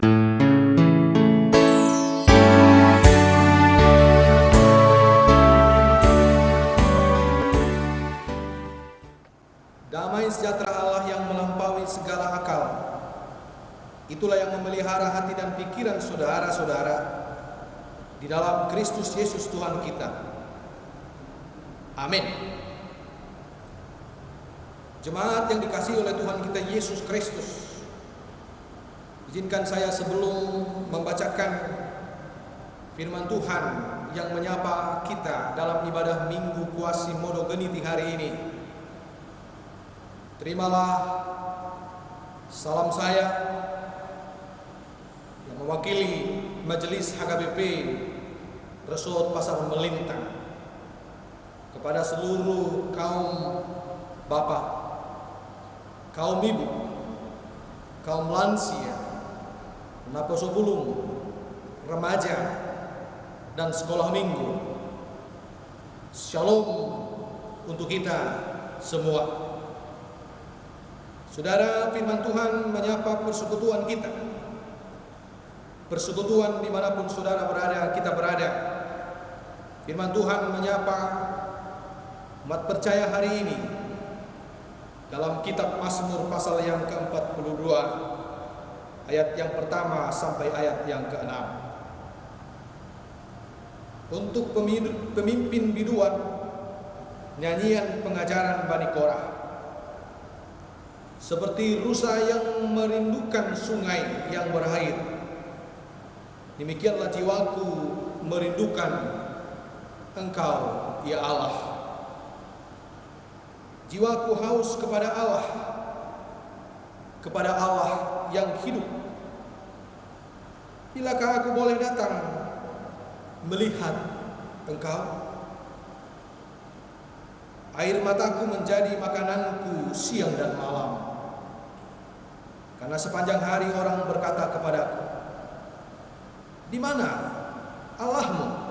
Damai sejahtera Allah yang melampaui segala akal, itulah yang memelihara hati dan pikiran saudara-saudara di dalam Kristus Yesus Tuhan kita. Amin. Jemaat yang dikasihi oleh Tuhan kita Yesus Kristus, izinkan saya sebelum membacakan firman Tuhan yang menyapa kita dalam ibadah Minggu Quasimodo Geniti hari ini, terimalah salam saya yang mewakili Majelis HKBP Resort Pasar Melintang kepada seluruh kaum bapak, kaum ibu, kaum lansia, naposo bulung, remaja, dan sekolah minggu. Shalom untuk kita semua. Saudara, firman Tuhan menyapa persekutuan kita. Persekutuan dimanapun saudara berada, kita berada. Firman Tuhan menyapa umat percaya hari ini dalam kitab Mazmur pasal yang ke-42, ayat yang pertama sampai ayat yang ke-6. Untuk pemimpin biduan, nyanyian pengajaran Bani Korah. Seperti rusa yang merindukan sungai yang berair, demikianlah jiwaku merindukan Engkau, ya Allah. Jiwaku haus kepada Allah yang hidup. Bilakah aku boleh datang melihat Engkau? Air mataku menjadi makananku siang dan malam, karena sepanjang hari orang berkata kepadaku, di mana Allahmu?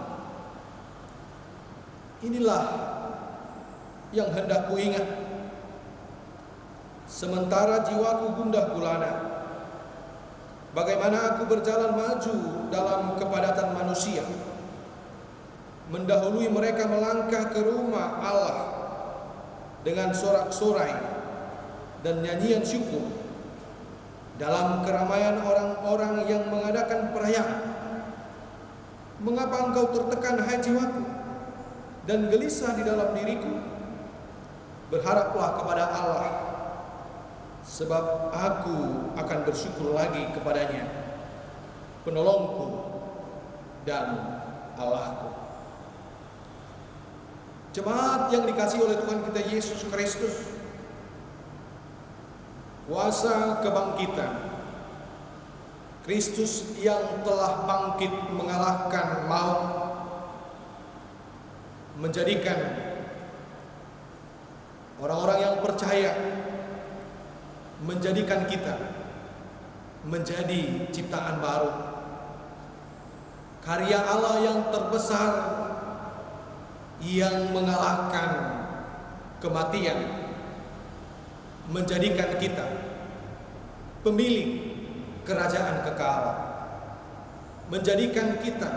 Inilah yang hendak kuingat. Sementara jiwaku gundah gulana, bagaimana aku berjalan maju dalam kepadatan manusia, mendahului mereka melangkah ke rumah Allah dengan sorak-sorai dan nyanyian syukur, dalam keramaian orang-orang yang mengadakan perayaan. Mengapa engkau tertekan, hai jiwaku, dan gelisah di dalam diriku? Berharaplah kepada Allah, sebab aku akan bersyukur lagi kepadanya, penolongku dan Allahku. Jemaat yang dikasihi oleh Tuhan kita Yesus Kristus, kuasa kebangkitan Kristus yang telah bangkit mengalahkan maut, menjadikan orang-orang yang percaya, menjadikan kita menjadi ciptaan baru, karya Allah yang terbesar yang mengalahkan kematian, menjadikan kita pemilik kerajaan kekal, menjadikan kita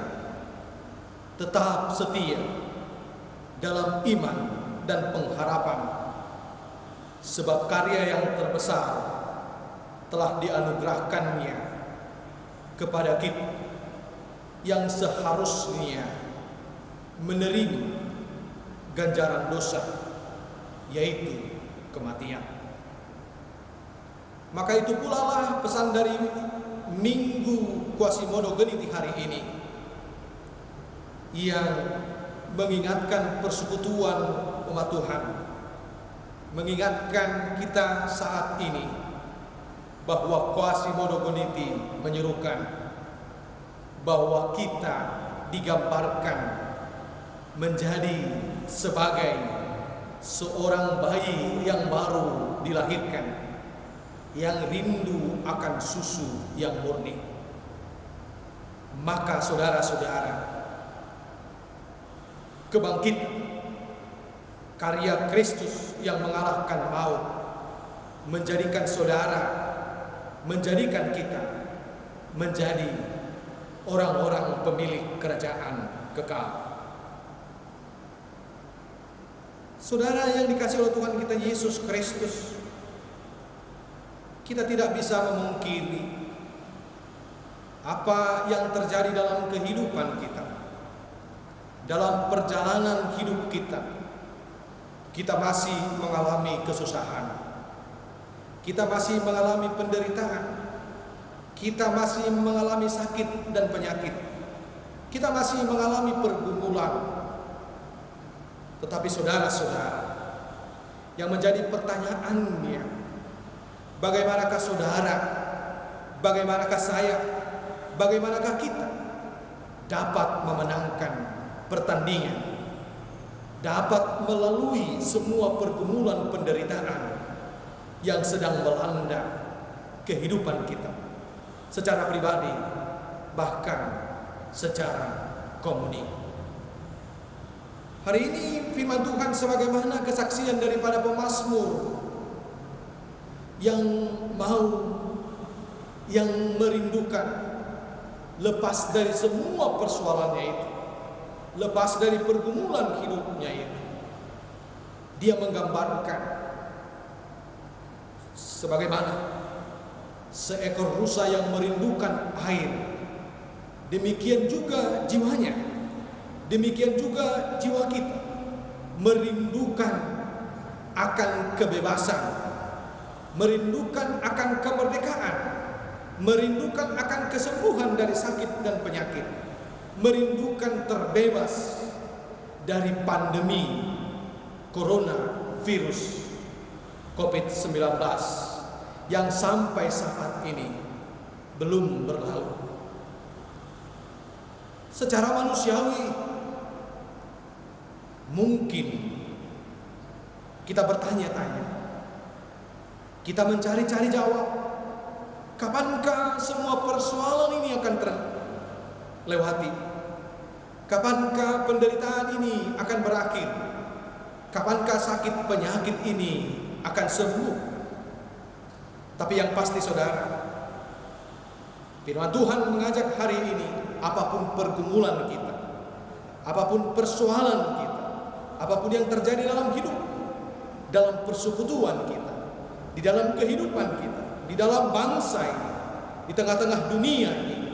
tetap setia dalam iman dan pengharapan, sebab karya yang terbesar telah dianugerahkannya kepada kita yang seharusnya menerima ganjaran dosa, yaitu kematian. Maka itu pula lah pesan dari Minggu Quasimodo Geniti hari ini, yang mengingatkan persekutuan umat Tuhan, mengingatkan kita saat ini bahwa Quasimodo Geniti menyerukan bahwa kita digambarkan menjadi sebagai seorang bayi yang baru dilahirkan, yang rindu akan susu yang murni. Maka saudara-saudara, kebangkitan karya Kristus yang mengalahkan maut menjadikan saudara, menjadikan kita menjadi orang-orang pemilik kerajaan kekal. Saudara yang dikasihi oleh Tuhan kita Yesus Kristus, kita tidak bisa memungkiri apa yang terjadi dalam kehidupan kita, dalam perjalanan hidup kita. Kita masih mengalami kesusahan, kita masih mengalami penderitaan, kita masih mengalami sakit dan penyakit, kita masih mengalami pergumulan. Tetapi saudara-saudara, yang menjadi pertanyaannya, bagaimanakah saudara, bagaimanakah saya, bagaimanakah kita dapat memenangkan pertandingan, dapat melalui semua pergumulan penderitaan yang sedang melanda kehidupan kita secara pribadi, bahkan secara komuni. Hari ini firman Tuhan sebagaimana kesaksian daripada pemazmur yang merindukan lepas dari semua persoalannya itu, lepas dari pergumulan hidupnya itu. Dia menggambarkan sebagaimana seekor rusa yang merindukan air, demikian juga jiwanya, demikian juga jiwa kita merindukan akan kebebasan, merindukan akan kemerdekaan, merindukan akan kesembuhan dari sakit dan penyakit, merindukan terbebas dari pandemi coronavirus COVID-19 yang sampai saat ini belum berlalu. Secara manusiawi, mungkin kita bertanya-tanya, kita mencari-cari jawab, kapankah semua persoalan ini akan terlewati? Kapankah penderitaan ini akan berakhir? Kapankah sakit penyakit ini akan sembuh? Tapi yang pasti saudara, firman Tuhan mengajak hari ini, apapun pergumulan kita, apapun persoalan kita, apapun yang terjadi dalam hidup, dalam persekutuan kita, di dalam kehidupan kita, di dalam bangsa ini, di tengah-tengah dunia ini,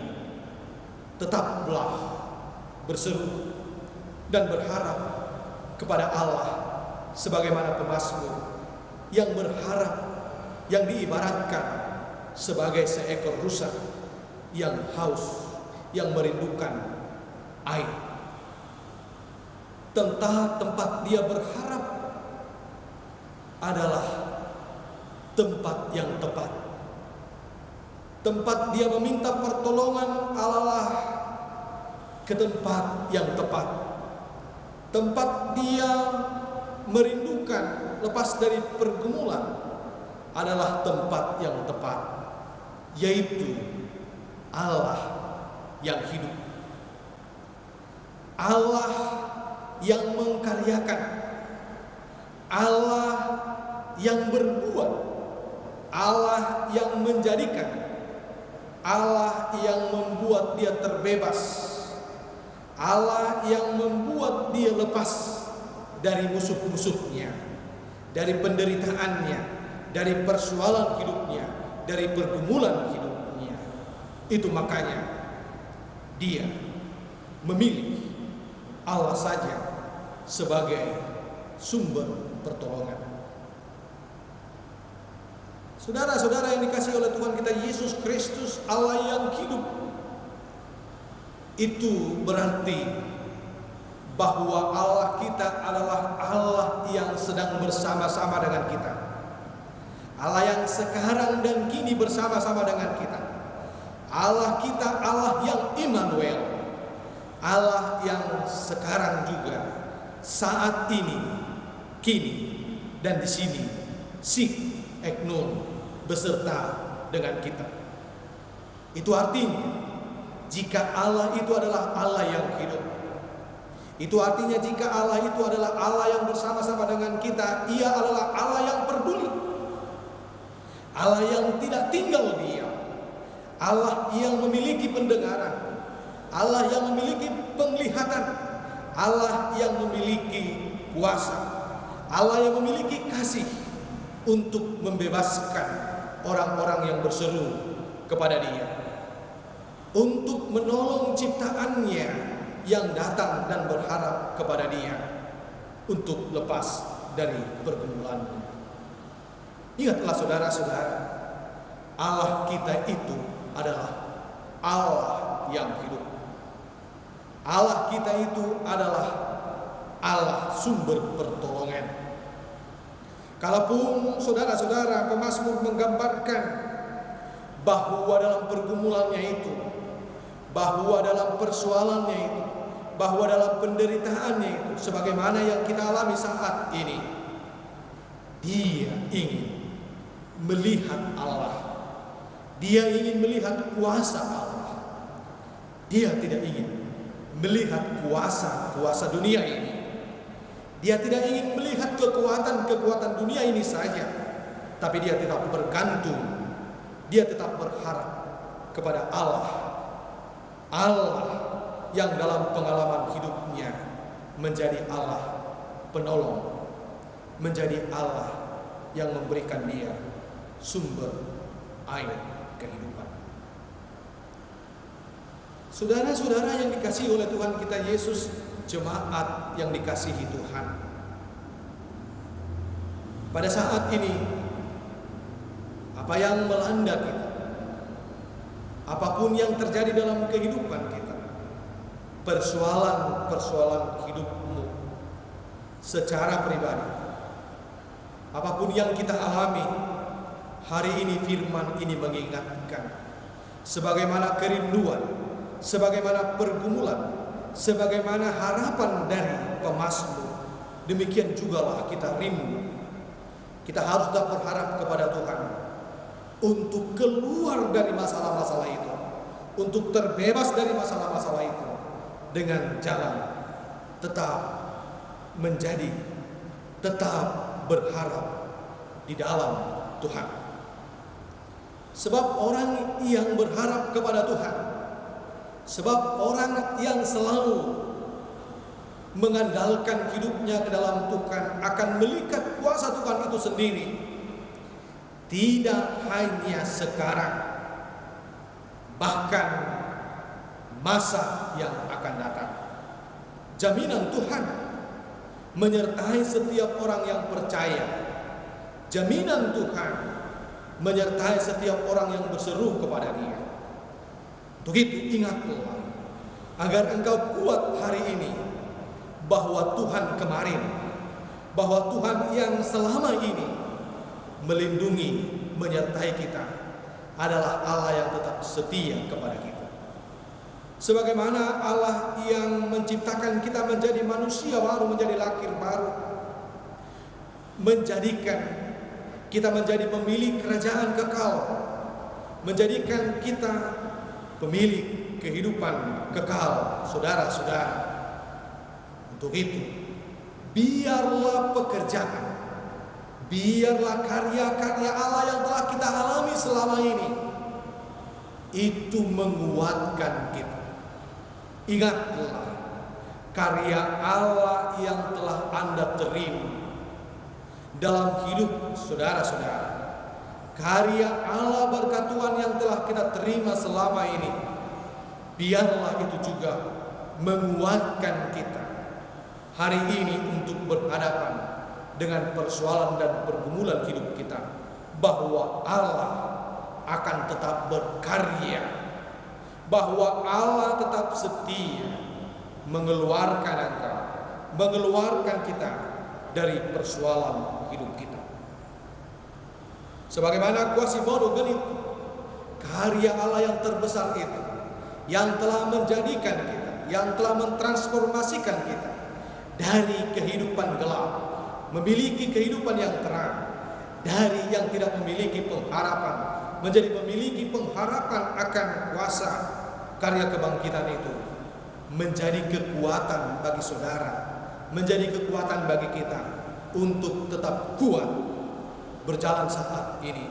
tetaplah berseru dan berharap kepada Allah sebagaimana pemazmur yang berharap, yang diibaratkan sebagai seekor rusa yang haus, yang merindukan air. Tempat dia berharap adalah tempat yang tepat. Tempat dia meminta pertolongan adalah ke tempat yang tepat. Tempat dia merindukan lepas dari pergumulan adalah tempat yang tepat, yaitu Allah yang hidup, Allah yang mengkaryakan, Allah yang berbuat, Allah yang menjadikan, Allah yang membuat dia terbebas, Allah yang membuat dia lepas dari musuh-musuhnya, dari penderitaannya, dari persoalan hidupnya, dari pergumulan hidupnya. Itu makanya dia memilih Allah saja sebagai sumber pertolongan. Saudara-saudara yang dikasihi oleh Tuhan kita Yesus Kristus, Allah yang hidup, itu berarti bahwa Allah kita adalah Allah yang sedang bersama-sama dengan kita, Allah yang sekarang dan kini bersama-sama dengan kita. Allah kita Allah yang Immanuel, Allah yang sekarang juga, saat ini, kini, dan di sini, Sik Eknon, beserta dengan kita. Itu artinya, jika Allah itu adalah Allah yang hidup, itu artinya jika Allah itu adalah Allah yang bersama-sama dengan kita, Ia adalah Allah yang peduli, Allah yang tidak tinggal diam, Allah yang memiliki pendengaran, Allah yang memiliki penglihatan, Allah yang memiliki kuasa, Allah yang memiliki kasih untuk membebaskan orang-orang yang berseru kepada Dia, untuk menolong ciptaannya yang datang dan berharap kepada Dia untuk lepas dari pergumulannya. Ingatlah saudara-saudara, Allah kita itu adalah Allah yang hidup. Allah kita itu adalah Allah sumber pertolongan. Kalaupun saudara-saudara pemazmur menggambarkan bahwa dalam pergumulannya itu, bahwa dalam persoalannya itu, bahwa dalam penderitaannya itu, sebagaimana yang kita alami saat ini, dia ingin melihat Allah. Dia ingin melihat kuasa Allah. Dia tidak ingin melihat kuasa dunia ini. Dia tidak ingin melihat kekuatan dunia ini saja, tapi dia tetap bergantung, dia tetap berharap kepada Allah. Allah yang dalam pengalaman hidupnya menjadi Allah penolong, menjadi Allah yang memberikan dia sumber air kehidupan. Saudara-saudara yang dikasihi oleh Tuhan kita Yesus, jemaat yang dikasihi Tuhan, pada saat ini apa yang melanda kita, apapun yang terjadi dalam kehidupan kita, persoalan hidupmu secara pribadi, apapun yang kita alami, hari ini firman ini mengingatkan, sebagaimana kerinduan, sebagaimana pergumulan, sebagaimana harapan dari pemazmur, demikian jugalah kita rindu. Kita harus tetap berharap kepada Tuhan untuk keluar dari masalah-masalah itu, untuk terbebas dari masalah-masalah itu, dengan jalan tetap berharap di dalam Tuhan. Sebab orang yang berharap kepada Tuhan, sebab orang yang selalu mengandalkan hidupnya ke dalam Tuhan akan melihat kuasa Tuhan itu sendiri, tidak hanya sekarang, bahkan masa yang akan datang. Jaminan Tuhan menyertai setiap orang yang percaya. Jaminan Tuhan menyertai setiap orang yang berseru kepada Dia. Untuk itu ingatlah, agar engkau kuat hari ini, bahwa Tuhan kemarin, bahwa Tuhan yang selama ini melindungi, menyertai kita, adalah Allah yang tetap setia kepada kita. Sebagaimana Allah yang menciptakan kita menjadi manusia baru, menjadi lahir baru, menjadikan kita menjadi pemilik kerajaan kekal, menjadikan kita pemilik kehidupan kekal, saudara-saudara. Untuk itu, biarlah pekerjaan, biarlah karya-karya Allah yang telah kita alami selama ini, itu menguatkan kita. Ingatlah, karya Allah yang telah Anda terima dalam hidup saudara-saudara, karya Allah berkat Tuhan yang telah kita terima selama ini, biarlah itu juga menguatkan kita hari ini untuk berhadapan dengan persoalan dan pergumulan hidup kita, bahwa Allah akan tetap berkarya, bahwa Allah tetap setia mengeluarkan engkau, mengeluarkan kita dari persoalan hidup kita. Sebagaimana Quasimodo Genit, karya Allah yang terbesar itu, yang telah menjadikan kita, yang telah mentransformasikan kita dari kehidupan gelap memiliki kehidupan yang terang, dari yang tidak memiliki pengharapan menjadi memiliki pengharapan akan kuasa karya kebangkitan itu, menjadi kekuatan bagi saudara, menjadi kekuatan bagi kita untuk tetap kuat berjalan saat ini,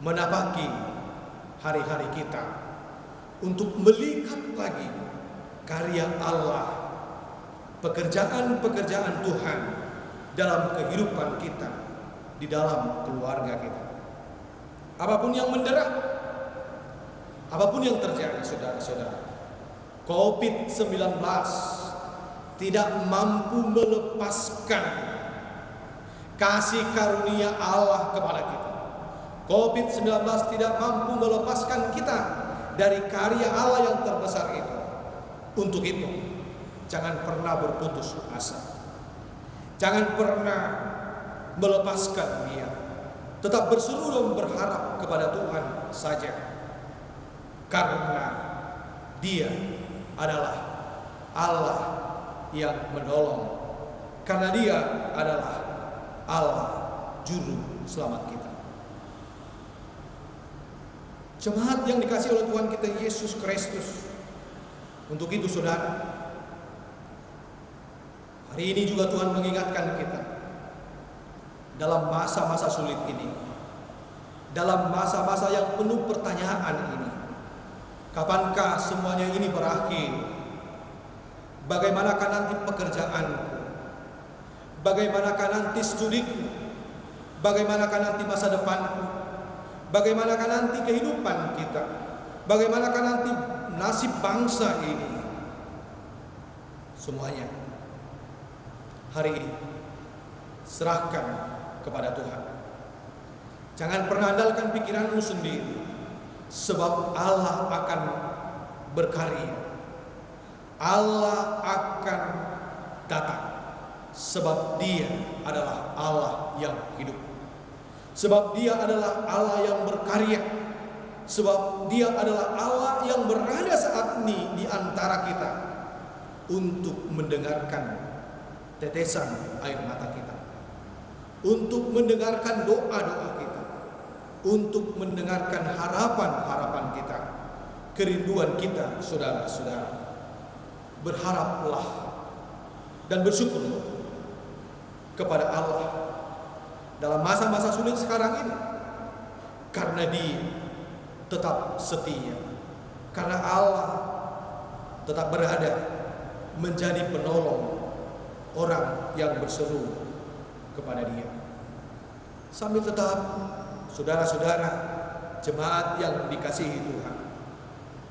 menapaki hari-hari kita untuk melihat lagi karya Allah, pekerjaan-pekerjaan Tuhan dalam kehidupan kita, di dalam keluarga kita. Apapun yang mendera, apapun yang terjadi, saudara-saudara, COVID-19 tidak mampu melepaskan kasih karunia Allah kepada kita. COVID-19 tidak mampu melepaskan kita dari karya Allah yang terbesar itu. Untuk itu, jangan pernah berputus asa. Jangan pernah melepaskan Dia. Tetap berseru dan berharap kepada Tuhan saja. Karena Dia adalah Allah yang menolong. Karena Dia adalah Allah juru selamat kita. Jemaat yang dikasihi oleh Tuhan kita Yesus Kristus. Untuk itu, saudara, hari ini juga Tuhan mengingatkan kita dalam masa-masa sulit ini, dalam masa-masa yang penuh pertanyaan ini. Kapankah semuanya ini berakhir? Bagaimanakah nanti pekerjaanku? Bagaimanakah nanti studiku? Bagaimanakah nanti masa depanku? Bagaimanakah nanti kehidupan kita? Bagaimanakah nanti nasib bangsa ini? Semuanya hari ini serahkan kepada Tuhan. Jangan pernah andalkan pikiranmu sendiri, sebab Allah akan berkarya. Allah akan datang, sebab Dia adalah Allah yang hidup. Sebab Dia adalah Allah yang berkarya. Sebab Dia adalah Allah yang berada saat ini di antara kita untuk mendengarkan tetesan air mata kita, untuk mendengarkan doa-doa kita, untuk mendengarkan harapan-harapan kita, kerinduan kita, saudara-saudara. Berharaplah dan bersyukurlah kepada Allah dalam masa-masa sulit sekarang ini, karena Dia tetap setia, karena Allah tetap berada menjadi penolong orang yang berseru kepada Dia. Sambil tetap, saudara-saudara, jemaat yang dikasihi Tuhan,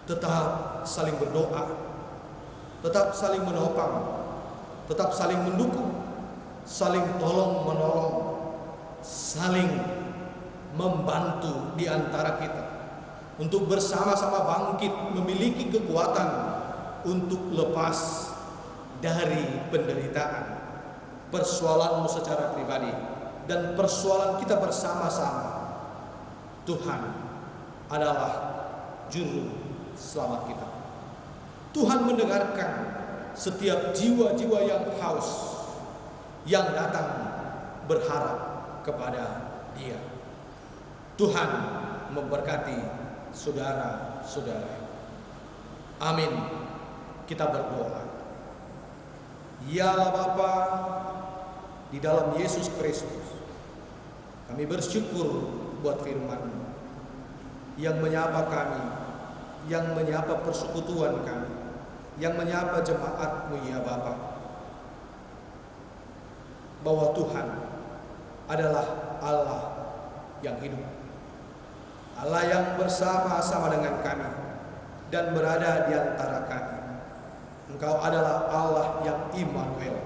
tetap saling berdoa, tetap saling menopang, tetap saling mendukung, saling tolong-menolong, saling membantu di antara kita untuk bersama-sama bangkit, memiliki kekuatan untuk lepas dari penderitaan, persoalanmu secara pribadi dan persoalan kita bersama-sama. Tuhan adalah juru selamat kita. Tuhan mendengarkan setiap jiwa-jiwa yang haus, yang datang berharap kepada Dia. Tuhan memberkati saudara-saudara. Amin. Kita berdoa. Ya Bapa, di dalam Yesus Kristus, kami bersyukur buat firman-Mu yang menyapa kami, yang menyapa persekutuan kami, yang menyapa jemaat-Mu, ya Bapa, bahwa Tuhan adalah Allah yang hidup, Allah yang bersama-sama dengan kami dan berada di antara kami. Engkau adalah Allah yang Immanuel,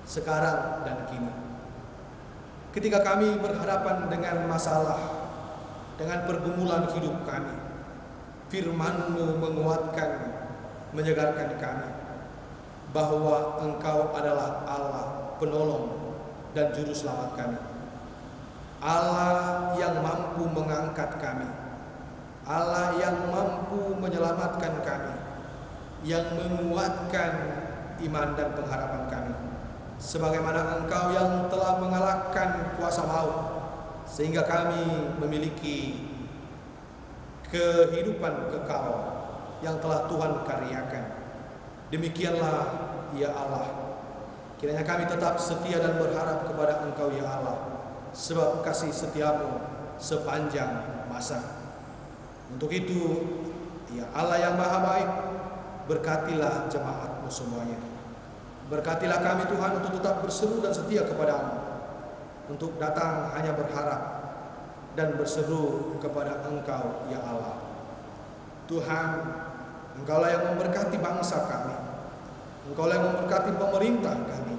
sekarang dan kini. Ketika kami berhadapan dengan masalah, dengan pergumulan hidup kami, firman-Mu menguatkan, menyegarkan kami, bahwa Engkau adalah Allah penolong dan juru selamat kami. Allah yang mampu mengangkat kami, Allah yang mampu menyelamatkan kami, yang menguatkan iman dan pengharapan kami, sebagaimana Engkau yang telah mengalahkan kuasa maut, sehingga kami memiliki kehidupan kekal yang telah Tuhan karyakan. Demikianlah ya Allah, kiranya kami tetap setia dan berharap kepada Engkau ya Allah, sebab kasih setiamu sepanjang masa. Untuk itu, ya Allah yang maha baik, berkatilah jemaat-Mu semuanya. Berkatilah kami Tuhan untuk tetap berseru dan setia kepada-Mu, untuk datang hanya berharap dan berseru kepada Engkau ya Allah. Tuhan, Engkaulah yang memberkati bangsa kami, Engkaulah yang memberkati pemerintah kami,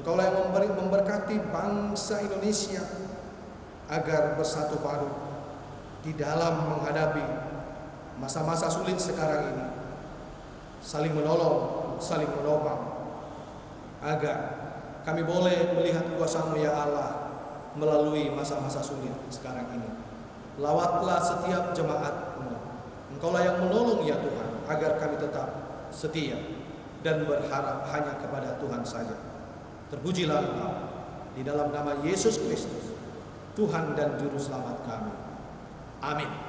Engkaulah yang memberkati bangsa Indonesia agar bersatu padu di dalam menghadapi masa-masa sulit sekarang ini, saling menolong, saling menopang, agar kami boleh melihat kuasa-Mu ya Allah melalui masa-masa sulit sekarang ini. Lawatlah setiap jemaat-Mu, Engkaulah yang menolong ya Tuhan, agar kami tetap setia dan berharap hanya kepada Tuhan saja. Terpujilah Engkau di dalam nama Yesus Kristus, Tuhan dan Juru Selamat kami. Amin.